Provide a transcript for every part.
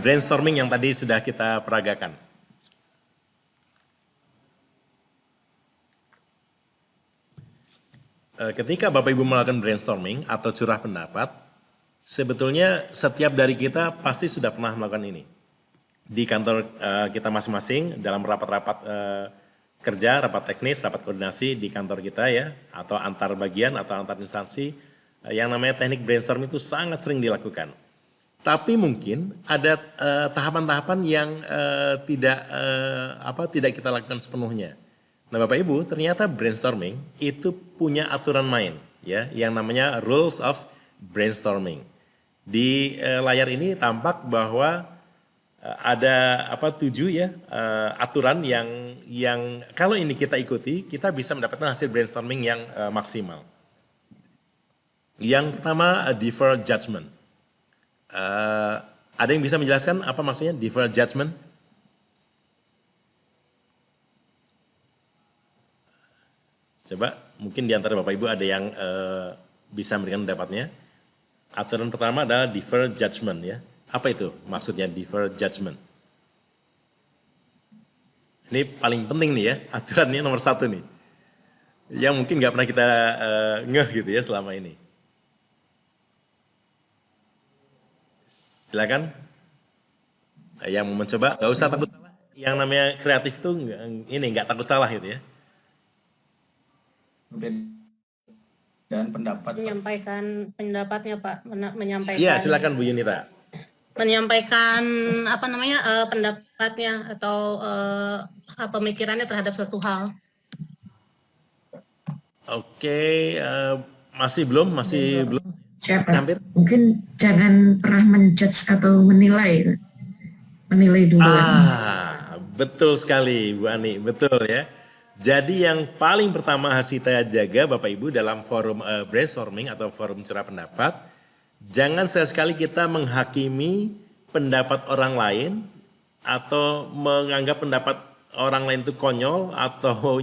Brainstorming yang tadi sudah kita peragakan. Ketika Bapak Ibu melakukan brainstorming atau curah pendapat, sebetulnya setiap dari kita pasti sudah pernah melakukan ini. Di kantor kita masing-masing dalam rapat-rapat kerja, rapat teknis, rapat koordinasi di kantor kita ya, atau antar bagian atau antar instansi, yang namanya teknik brainstorming itu sangat sering dilakukan. Tapi mungkin ada tahapan-tahapan yang tidak kita lakukan sepenuhnya. Nah, Bapak Ibu, ternyata brainstorming itu punya aturan main ya, yang namanya rules of brainstorming. Di layar ini tampak bahwa ada 7 ya aturan yang kalau ini kita ikuti, kita bisa mendapatkan hasil brainstorming yang maksimal. Yang pertama, defer judgment. Ada yang bisa menjelaskan apa maksudnya defer judgment? Coba mungkin di antara Bapak Ibu ada yang bisa memberikan pendapatnya. Aturan pertama adalah defer judgment ya. Apa itu maksudnya defer judgment? Ini paling penting nih ya, aturannya nomor 1 nih. Yang mungkin nggak pernah kita ngeh gitu ya selama ini. Silakan. Yang mau mencoba, nggak usah takut salah. Yang namanya kreatif itu nggak takut salah gitu ya. Dan pendapat. Menyampaikan pendapatnya Pak, menyampaikan. Iya, silakan Bu Yunita. Menyampaikan pendapatnya atau pemikirannya terhadap satu hal. Oke, masih belum. Siapa? Hampir. Mungkin jangan pernah menjudge atau menilai duluan. Betul sekali Bu Ani, betul ya. Jadi yang paling pertama harus kita jaga Bapak Ibu dalam forum brainstorming atau forum curah pendapat, jangan sekali-sekali kita menghakimi pendapat orang lain atau menganggap pendapat orang lain itu konyol atau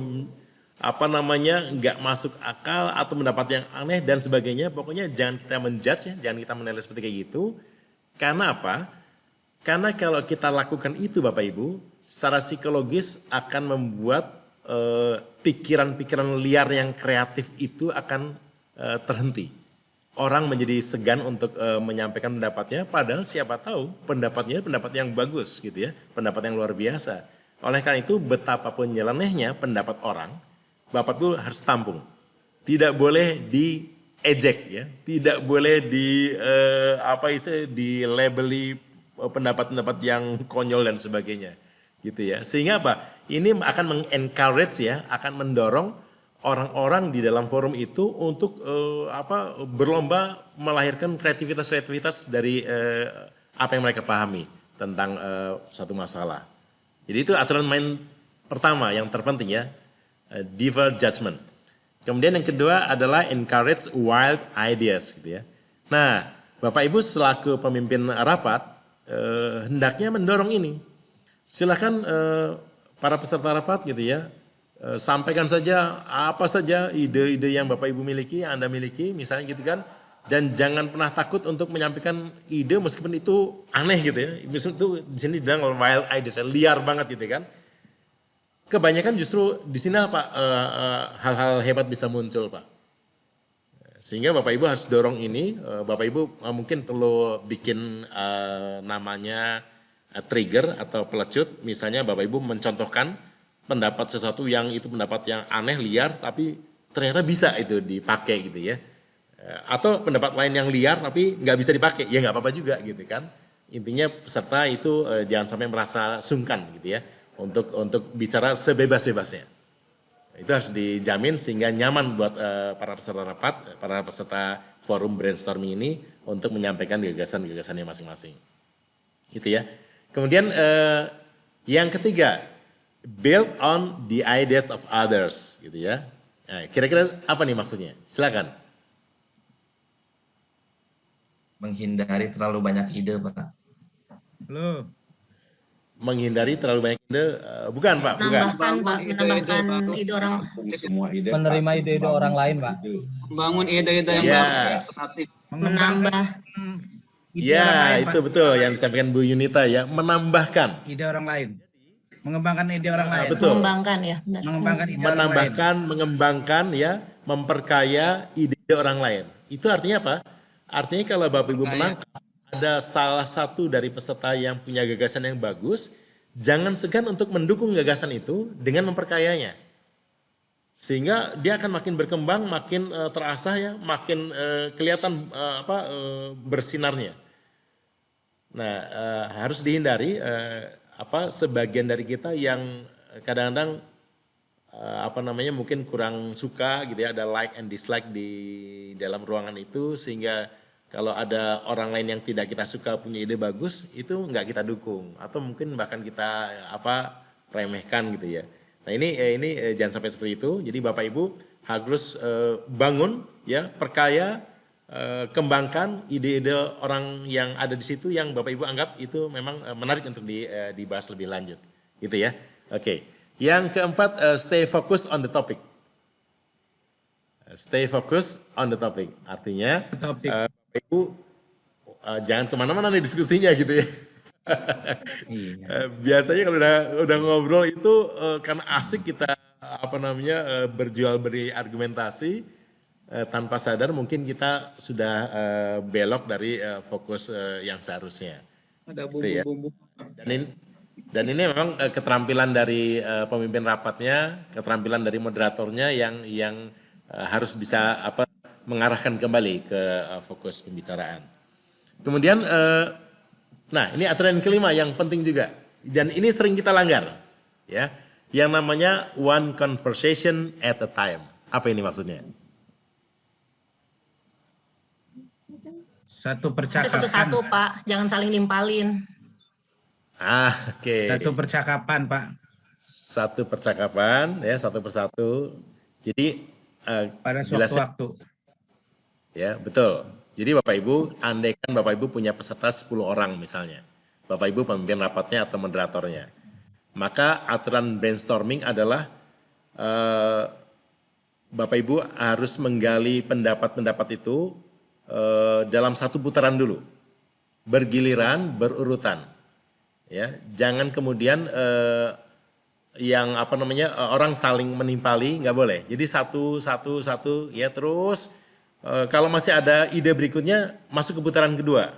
nggak masuk akal atau pendapat yang aneh dan sebagainya. Pokoknya jangan kita menjudge ya, jangan kita menilai seperti kayak gitu. Karena apa? Karena kalau kita lakukan itu Bapak Ibu, secara psikologis akan membuat pikiran-pikiran liar yang kreatif itu akan terhenti. Orang menjadi segan untuk menyampaikan pendapatnya, padahal siapa tahu pendapatnya pendapat yang bagus gitu ya, pendapat yang luar biasa. Oleh karena itu betapapun nyelenehnya pendapat orang, Bapak Ibu harus tampung. Tidak boleh diejek ya, tidak boleh dilabeli pendapat-pendapat yang konyol dan sebagainya. Gitu ya. Sehingga apa? Ini akan mengencourage ya, akan mendorong orang-orang di dalam forum itu untuk berlomba melahirkan kreativitas dari apa yang mereka pahami tentang satu masalah. Jadi itu aturan main pertama yang terpenting ya, defer judgment. Kemudian yang kedua adalah encourage wild ideas gitu ya. Nah, Bapak Ibu selaku pemimpin rapat hendaknya mendorong ini. Silakan para peserta rapat gitu ya, sampaikan saja apa saja ide-ide yang Bapak Ibu miliki, yang Anda miliki misalnya gitu kan. Dan jangan pernah takut untuk menyampaikan ide meskipun itu aneh gitu ya. Meskipun itu di sini dibilang wild ideas, liar banget gitu kan. Kebanyakan justru di sini Pak hal-hal hebat bisa muncul Pak. Sehingga Bapak Ibu harus dorong ini, Bapak Ibu mungkin perlu bikin namanya trigger atau pelecut, misalnya Bapak Ibu mencontohkan pendapat sesuatu yang itu pendapat yang aneh, liar, tapi ternyata bisa itu dipakai gitu ya. Atau pendapat lain yang liar tapi nggak bisa dipakai, ya nggak apa-apa juga gitu kan. Intinya peserta itu jangan sampai merasa sungkan gitu ya, untuk bicara sebebas-bebasnya. Itu harus dijamin sehingga nyaman buat para peserta rapat, para peserta forum brainstorming ini untuk menyampaikan gagasan-gagasannya masing-masing. Gitu ya. Kemudian yang ketiga, build on the ideas of others, gitu ya. Nah, kira-kira apa nih maksudnya? Silakan. Menghindari terlalu banyak ide, Pak. Halo. Menghindari terlalu banyak ide, bukan Pak, bukan. Menambahkan ide orang. Semua ide. Menerima ide-ide orang lain, Pak. Membangun ide-ide yang Ya. alternatif. Menambah ide orang Ya, lain, itu Pak. betul yang disampaikan Bu Yunita ya, menambahkan. Ide orang lain. Mengembangkan ide orang lain. Betul. Mengembangkan ya. Benar. Mengembangkan ide orang lain. Menambahkan, mengembangkan ya, memperkaya ide orang lain. Itu artinya apa? Artinya kalau Bapak Ibu menangkap ada salah satu dari peserta yang punya gagasan yang bagus, jangan segan untuk mendukung gagasan itu dengan memperkayanya. Sehingga dia akan makin berkembang, makin terasah ya, makin kelihatan bersinarnya. Nah, harus dihindari sebagian dari kita yang kadang-kadang mungkin kurang suka gitu ya, ada like and dislike di dalam ruangan itu, sehingga kalau ada orang lain yang tidak kita suka punya ide bagus, itu nggak kita dukung atau mungkin bahkan kita remehkan gitu ya. Nah ini jangan sampai seperti itu. Jadi Bapak Ibu harus bangun ya, perkaya, kembangkan ide-ide orang yang ada di situ yang Bapak Ibu anggap itu memang menarik untuk dibahas lebih lanjut, gitu ya. Oke. Yang keempat, stay focused on the topic. Stay focused on the topic. Artinya Bapak Ibu jangan kemana-mana nih diskusinya gitu ya. Biasanya kalau udah ngobrol itu karena asik kita berjual beri argumentasi, tanpa sadar mungkin kita sudah belok dari fokus yang seharusnya. Ada Gitu ya. bumbu-bumbu. Dan ini memang keterampilan dari pemimpin rapatnya, keterampilan dari moderatornya yang harus bisa mengarahkan kembali ke fokus pembicaraan. Kemudian ini aturan kelima yang penting juga, dan ini sering kita langgar, ya, yang namanya one conversation at a time. Apa ini maksudnya? Satu Bisa percakapan. satu-satu Pak, jangan saling nimpalin. Oke. Satu percakapan, Pak. Satu percakapan, ya, satu persatu. Jadi Pada jelasnya, waktu. ya betul. Jadi Bapak Ibu, andaikan Bapak Ibu punya peserta 10 orang misalnya, Bapak Ibu pemimpin rapatnya atau moderatornya, maka aturan brainstorming adalah Bapak Ibu harus menggali pendapat-pendapat itu dalam satu putaran dulu, bergiliran, berurutan, ya. Jangan kemudian orang saling menimpali, nggak boleh. Jadi satu ya, terus kalau masih ada ide berikutnya masuk ke putaran kedua.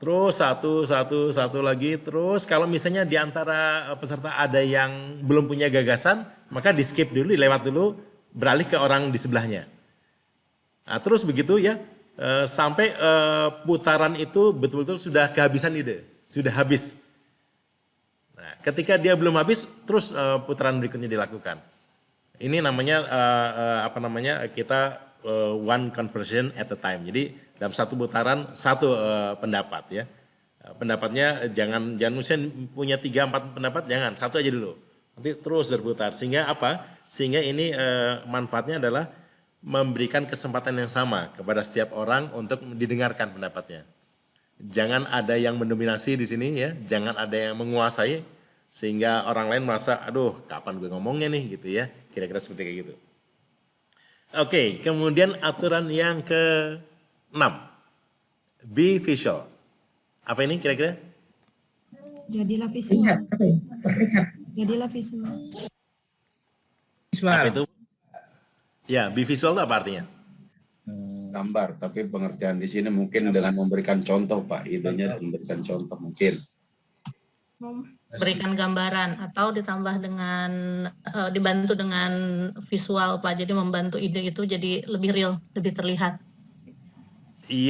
Terus satu lagi, terus kalau misalnya di antara peserta ada yang belum punya gagasan, maka di skip dulu, dilewat dulu, beralih ke orang di sebelahnya. Nah, terus begitu ya, sampai putaran itu betul-betul sudah kehabisan ide, sudah habis. Nah, ketika dia belum habis, terus putaran berikutnya dilakukan. Ini namanya kita one conversation at a time. Jadi dalam satu putaran satu pendapat ya. Pendapatnya jangan misalnya punya 3-4 pendapat, jangan, satu aja dulu. Nanti terus berputar. Sehingga apa? Sehingga ini manfaatnya adalah memberikan kesempatan yang sama kepada setiap orang untuk didengarkan pendapatnya. Jangan ada yang mendominasi di sini ya, jangan ada yang menguasai sehingga orang lain merasa aduh kapan gue ngomongnya nih gitu ya. Kira-kira seperti kayak gitu. Oke, kemudian aturan yang ke-6. Be visual. Apa ini kira-kira? Jadilah Terlihat, visual. terlihat. Jadilah visual. Visual. Apa itu? Ya, be visual itu apa artinya? Gambar, tapi pengertian di sini mungkin dengan memberikan contoh, Pak. Idenya memberikan contoh mungkin. Berikan gambaran atau ditambah dengan dibantu dengan visual Pak. Jadi membantu ide itu jadi lebih real, lebih terlihat. Iya,